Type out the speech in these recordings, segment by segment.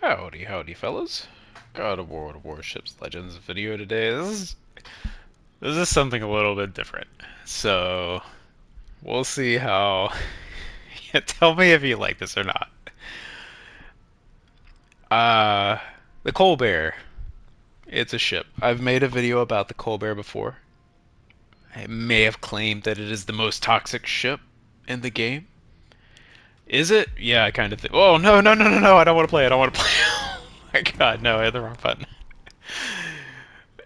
Howdy, howdy, fellas. Got a World of Warships Legends video today. This is something a little bit different. So, we'll see how... Yeah, tell me if you like this or not. Uh, the Colbert. It's a ship. I've made a video about the Colbert before. I may have claimed that it is the most toxic ship in the game. Is it? Yeah, I kind of think... Oh, no, no, no, no, no, I don't want to play it. I don't want to play it. Oh my god, no, I hit the wrong button.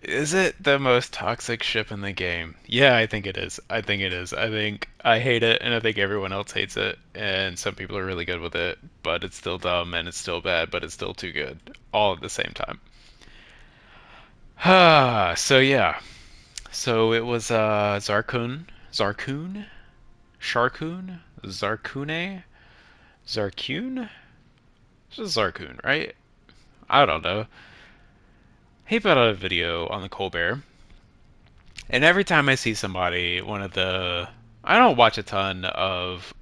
Is it the most toxic ship in the game? Yeah, I think it is. I think it is. I think I hate it, and I think everyone else hates it, and some people are really good with it, but it's still dumb, and it's still bad, but it's still too good, all at the same time. So yeah. So it was Zarkun, Sharkun, Zarkune, Zarkun? It's just Zarkun, right? I don't know. He put out a video on the Colbert. And every time I see somebody, I don't watch a ton of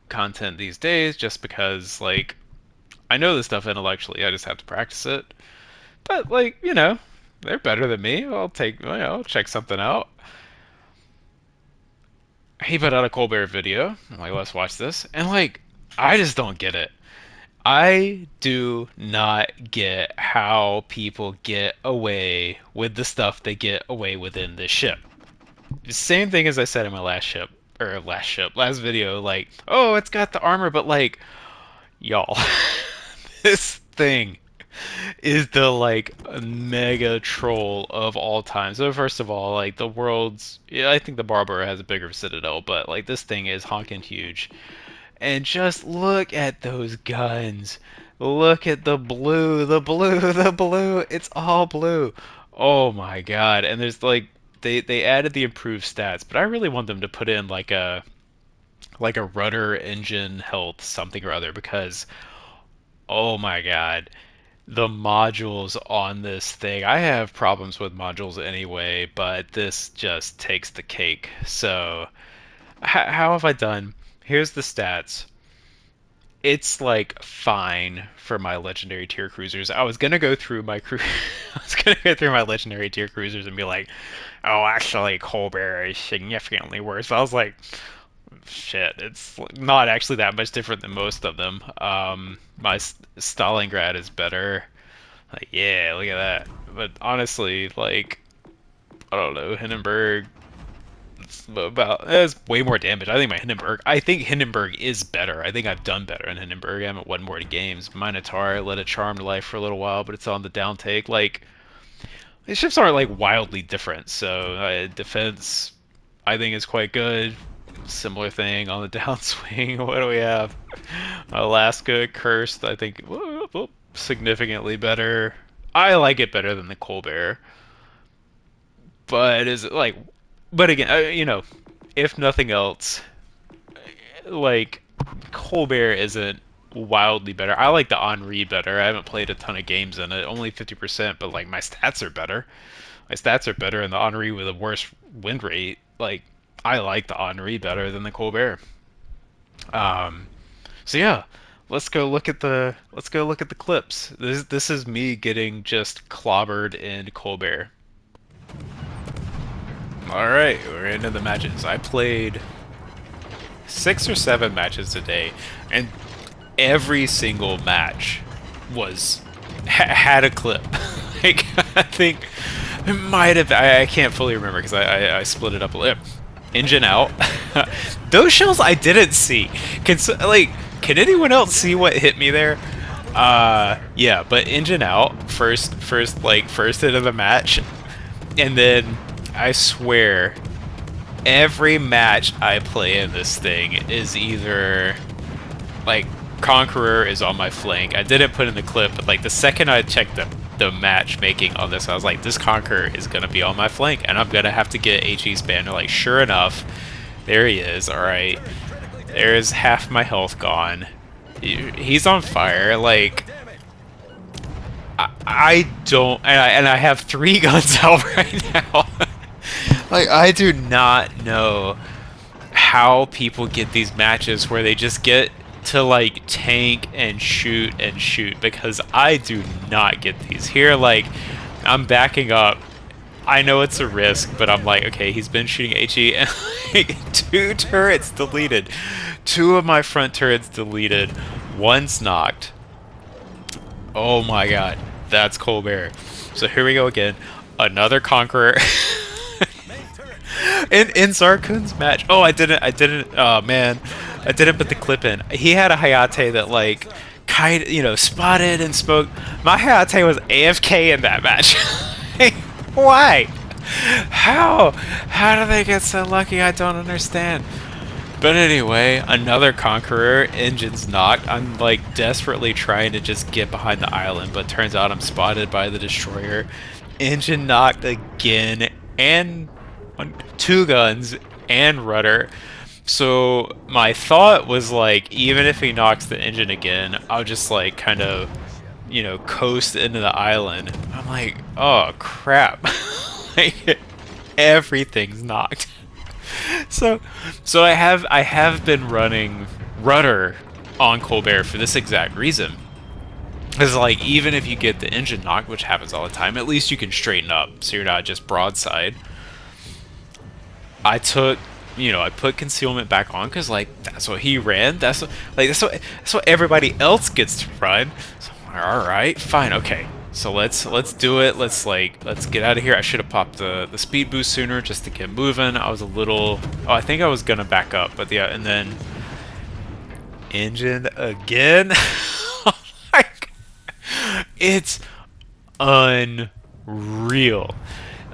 content these days just because, like, I know this stuff intellectually, I just have to practice it. But, like, they're better than me. I'll check something out. He put out a Colbert video. I'm like, let's watch this. And, like, I just don't get it. I do not get how people get away with the stuff they get away with in this ship. Same thing as I said in my last video, like, oh, it's got the armor, but like, y'all, this thing is the like mega troll of all time. So first of all, like yeah, I think the Barber has a bigger citadel, but like this thing is honking huge. And just look at those guns. Look at the blue, the blue, the blue. It's all blue. Oh my god. And there's like they added the improved stats, but I really want them to put in like a rudder engine health something or other because oh my god. The modules on this thing. I have problems with modules anyway, but this just takes the cake. So, how have I done? Here's the stats. It's like fine for my legendary tier cruisers. I was gonna go through my I was gonna go through my legendary tier cruisers and be like, oh, actually, Colbert is significantly worse. But I was like, shit, it's not actually that much different than most of them. My Stalingrad is better. Like, yeah, look at that. But honestly, like, I don't know, Hindenburg it's way more damage. I think Hindenburg is better. I think I've done better in Hindenburg. I haven't won more games. Minotaur led a charmed life for a little while, but it's on the downtake. Like these ships aren't like wildly different. So defense, I think is quite good. Similar thing on the downswing. What do we have? Alaska cursed. I think significantly better. I like it better than the Colbert. But is it like but again, if nothing else, like Colbert isn't wildly better. I like the Henri better. I haven't played a ton of games in it, only 50%, but like my stats are better. My stats are better, and the Henri with a worse win rate. Like I like the Henri better than the Colbert. Um, so yeah, let's go look at the clips. This is me getting just clobbered in Colbert. Alright, we're into the matches. I played 6 or 7 matches today, and every single match had a clip. Like, I think it might have. I can't fully remember because I split it up a little. Engine out. Those shells I didn't see. Can anyone else see what hit me there? Yeah, but engine out first into the match, and then. I swear, every match I play in this thing is either, like, Conqueror is on my flank. I didn't put in the clip, but, like, the second I checked the matchmaking on this, I was like, this Conqueror is going to be on my flank, and I'm going to have to get HE Spanner. Like, sure enough, there he is. Alright, there's half my health gone. He's on fire. Like, I don't, and I have 3 guns out right now. Like, I do not know how people get these matches where they just get to like tank and shoot because I do not get these. Here, like, I'm backing up. I know it's a risk, but I'm like, okay, he's been shooting HE and like 2 turrets deleted. 2 of my front turrets deleted. One's knocked. Oh my god, that's Colbert. So here we go again. Another Conqueror. in Zarkun's match. Oh, I didn't, oh man. I didn't put the clip in. He had a Hayate that like, spotted and spoke. My Hayate was AFK in that match. Why? How? How do they get so lucky? I don't understand. But anyway, another Conqueror, engine's knocked. I'm like desperately trying to just get behind the island, but turns out I'm spotted by the destroyer. Engine knocked again, and 2 guns and rudder. So my thought was like, even if he knocks the engine again, I'll just like kind of, coast into the island. I'm like, oh crap. Like, everything's knocked. So I have been running rudder on Colbert for this exact reason. Because like, even if you get the engine knocked, which happens all the time, at least you can straighten up, so you're not just broadside. I put concealment back on because like that's what he ran. That's what everybody else gets to run. So I'm like, all right, fine, okay. So let's do it. Let's get out of here. I should have popped the speed boost sooner just to get moving. I was a little. Oh, I think I was gonna back up, but yeah, and then engine again. Like, it's unreal.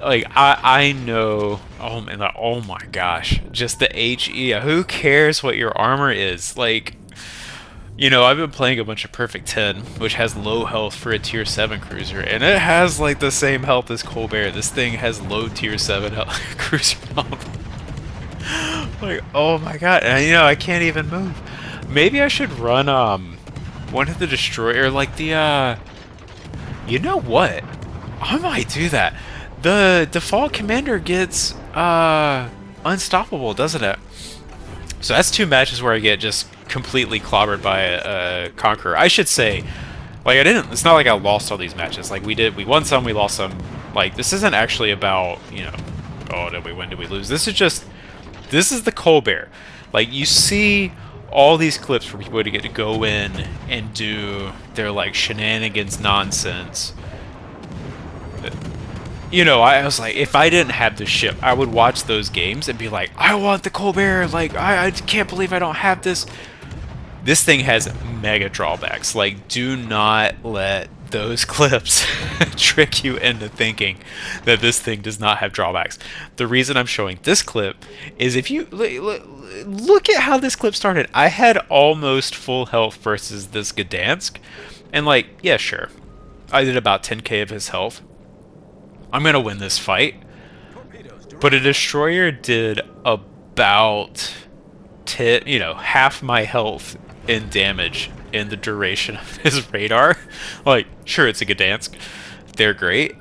Like, I know, oh man, like, oh my gosh, just the HE, who cares what your armor is? Like, I've been playing a bunch of Perfect 10, which has low health for a tier 7 cruiser, and it has like the same health as Colbert. This thing has low tier 7 cruiser health. Like, oh my god, and I can't even move. Maybe I should run, one of the destroyer, like the, you know what? I might do that. The default commander gets unstoppable, doesn't it? So that's 2 matches where I get just completely clobbered by a Conqueror. I should say, like, it's not like I lost all these matches. Like, we won some, we lost some. Like, this isn't actually about, oh, did we win, did we lose? This is the Colbert. Like, you see all these clips for people to get to go in and do their, like, shenanigans nonsense. I was like, if I didn't have this ship, I would watch those games and be like, I want the Colbert, like, I can't believe I don't have this. This thing has mega drawbacks. Like, do not let those clips trick you into thinking that this thing does not have drawbacks. The reason I'm showing this clip is if you look at how this clip started. I had almost full health versus this Gdansk, and like, yeah, sure, I did about 10k of his health. I'm gonna win this fight, but a destroyer did about half my health in damage in the duration of his radar. Like, sure, it's a Gdansk, they're great,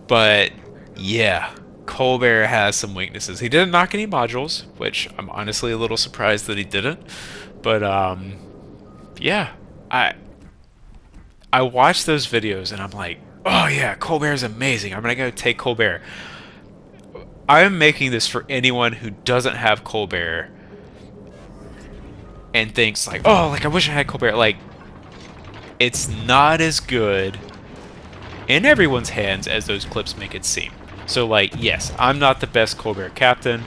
but yeah, Colbert has some weaknesses. He didn't knock any modules, which I'm honestly a little surprised that he didn't. But yeah, I watched those videos and I'm like, oh yeah, Colbert's amazing. I'm gonna go take Colbert. I'm making this for anyone who doesn't have Colbert and thinks like, oh, like I wish I had Colbert. Like, it's not as good in everyone's hands as those clips make it seem. So like, yes, I'm not the best Colbert captain.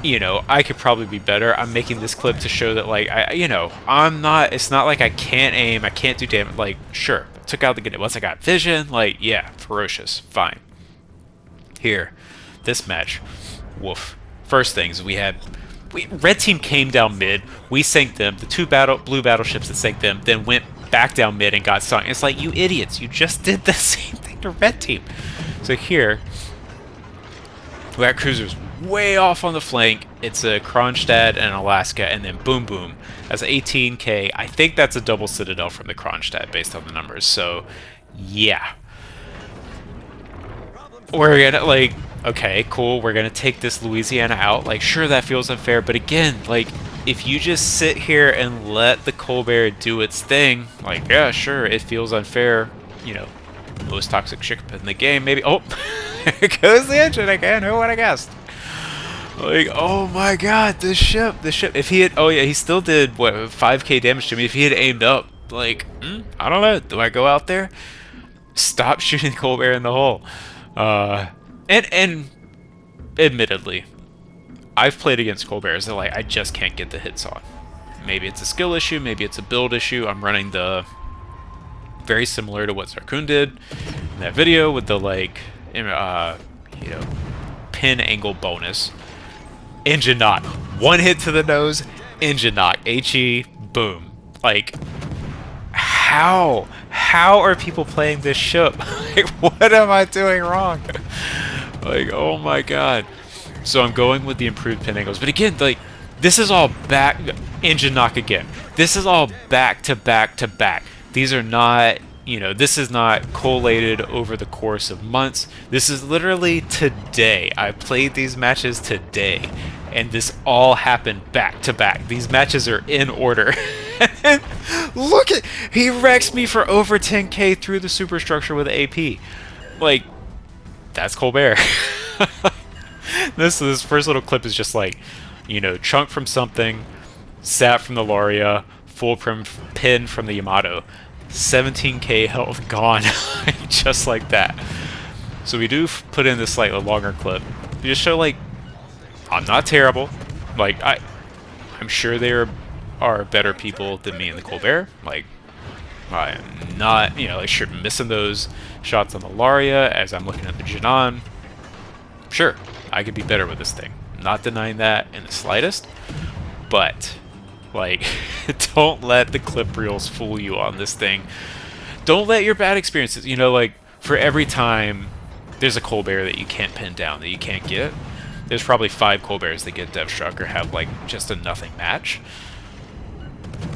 I could probably be better. I'm making this clip to show that like, I'm not, it's not like I can't aim, I can't do damage. Like, sure, took out the, once I got vision, like, yeah, ferocious, fine. Here, this match, woof. First things, red team came down mid, we sank them, the 2 blue battleships that sank them, then went back down mid and got sunk. It's like, you idiots, you just did the same thing to red team. So here, we got cruisers way off on the flank. It's a Kronstadt and Alaska, and then boom boom. That's 18k. I think that's a double citadel from the Kronstadt based on the numbers. So yeah, we're gonna like, okay, cool, we're gonna take this Louisiana out. Like, sure, that feels unfair, but again, like, if you just sit here and let the Colbert do its thing, like, yeah, sure, it feels unfair, you know, most toxic ship in the game, maybe. Oh, here goes the engine again. Who would have guessed? Like, oh my god, the ship. If he had, oh yeah, he still did, what, 5k damage to me. If he had aimed up, like, I don't know. Do I go out there? Stop shooting Colbert in the hole. And admittedly, I've played against Colbert, so like, I just can't get the hits on. Maybe it's a skill issue, maybe it's a build issue. I'm running the very similar to what Zarkun did in that video with the like, you know, pin angle bonus. Engine knock. One hit to the nose, engine knock. HE, boom. Like, how? How are people playing this ship? Like, what am I doing wrong? Like, oh my god. So I'm going with the improved pin angles. But again, like, this is all back, engine knock again. This is all back to back to back. These are not, you know, this is not collated over the course of months. This is literally today. I played these matches today, and this all happened back to back. These matches are in order. Look at, he wrecks me for over 10k through the superstructure with AP. Like, that's Colbert. This first little clip is just like, you know, chunk from something, sap from the Laria, full pin from the Yamato. 17k health gone, just like that. So we do put in this slightly longer clip. We just show, like, I'm not terrible. Like, I'm sure there are better people than me in the Colbert. Like, I am not, you know, like, sure, missing those shots on the Laria as I'm looking at the Jinan. Sure, I could be better with this thing. Not denying that in the slightest, but, like, don't let the clip reels fool you on this thing. Don't let your bad experiences, you know, like, for every time there's a Colbert that you can't pin down, that you can't get, there's probably 5 Colberts that get dev struck or have, like, just a nothing match.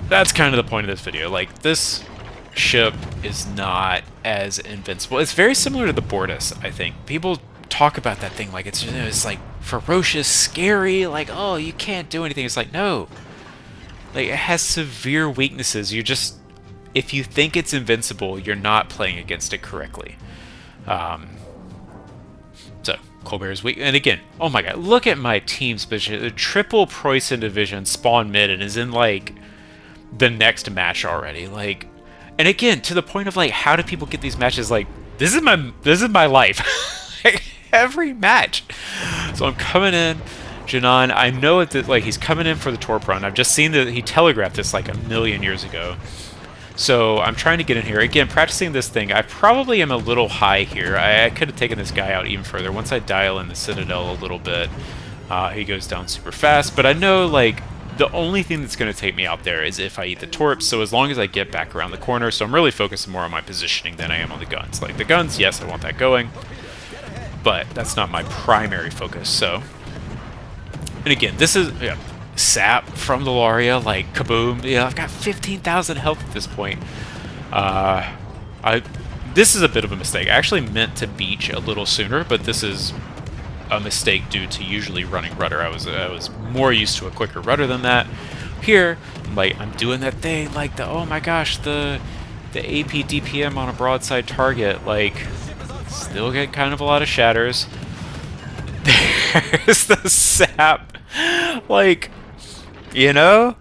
That's kind of the point of this video. Like, this ship is not as invincible. It's very similar to the Bortus, I think. People talk about that thing like it's, you know, it's like ferocious, scary, like, oh, you can't do anything. It's like, no. Like, it has severe weaknesses. You just, if you think it's invincible, you're not playing against it correctly. So, Colbert is weak. And again, oh my god, look at my team's position. The triple Preußen division spawned mid and is in, like, the next match already. Like, and again, to the point of, like, how do people get these matches? Like, this is my life. Like, every match. So I'm coming in. Jinan, I know that, like, he's coming in for the Torp run. I've just seen that he telegraphed this like a million years ago. So I'm trying to get in here. Again, practicing this thing. I probably am a little high here. I could have taken this guy out even further. Once I dial in the Citadel a little bit, he goes down super fast. But I know, like, the only thing that's going to take me out there is if I eat the Torps. So as long as I get back around the corner. So I'm really focusing more on my positioning than I am on the guns. Like, the guns, yes, I want that going. But that's not my primary focus. So, and again, this is, yeah, sap from the Laria, like, kaboom. Yeah, I've got 15,000 health at this point. This is a bit of a mistake. I actually meant to beach a little sooner, but this is a mistake due to usually running rudder. I was more used to a quicker rudder than that. Here, like, I'm doing that thing, like, the, oh my gosh, the AP DPM on a broadside target, like, still get kind of a lot of shatters. There's the sap. Like, you know?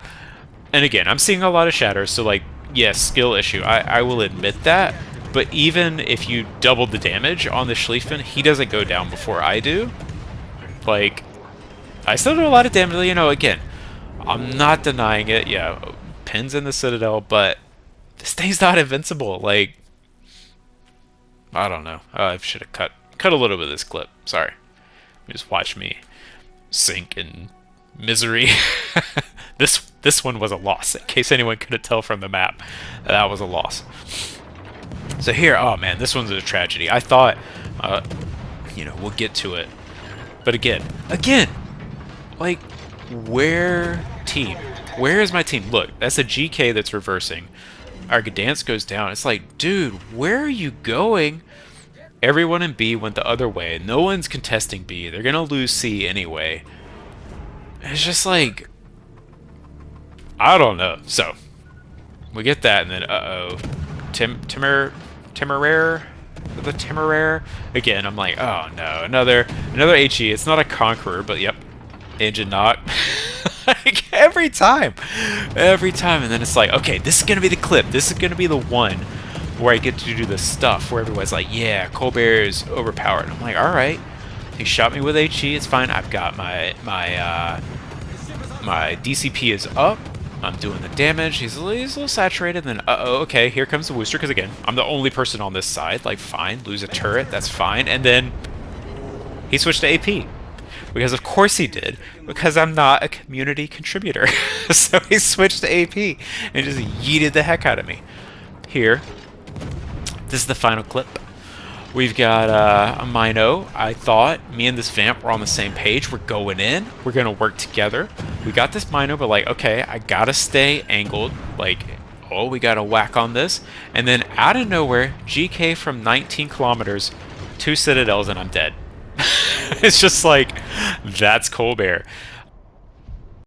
And again, I'm seeing a lot of shatters, so, like, yes, skill issue. I will admit that. But even if you doubled the damage on the Schlieffen, he doesn't go down before I do. Like, I still do a lot of damage, you know, again, I'm not denying it. Yeah, pins in the Citadel, but this thing's not invincible. Like, I don't know. I should have cut a little bit of this clip. Sorry. You just watch me sink in misery. This one was a loss. In case anyone couldn't tell from the map, that was a loss. So here, oh man, this one's a tragedy. I thought, you know, we'll get to it. But again, like, where team? Where is my team? Look, that's a GK that's reversing. Our Gdansk goes down. It's like, dude, where are you going? Everyone in B went the other way. No one's contesting B. They're going to lose C anyway. It's just like, I don't know. So we get that, and then Temeraire, the Temeraire again. I'm like, oh no, another HE. It's not a Conqueror, but yep, engine knock. Like every time, and then it's like, okay, this is gonna be the clip. This is gonna be the one where I get to do the stuff where everybody's like, yeah, Colbert is overpowered. I'm like, all right. He shot me with HE. It's fine. I've got my DCP is up. I'm doing the damage. He's a little saturated. Then, okay, here comes the Wooster. Because again, I'm the only person on this side. Like, fine, lose a turret. That's fine. And then he switched to AP. Because of course he did, because I'm not a community contributor. So he switched to AP and just yeeted the heck out of me. Here, this is the final clip. We've got a Mino. I thought me and this Vamp were on the same page. We're going in. We're going to work together. We got this Mino, but like, okay, I got to stay angled. Like, oh, we got to whack on this. And then out of nowhere, GK from 19 kilometers, 2 Citadels, and I'm dead. It's just like, that's Colbert.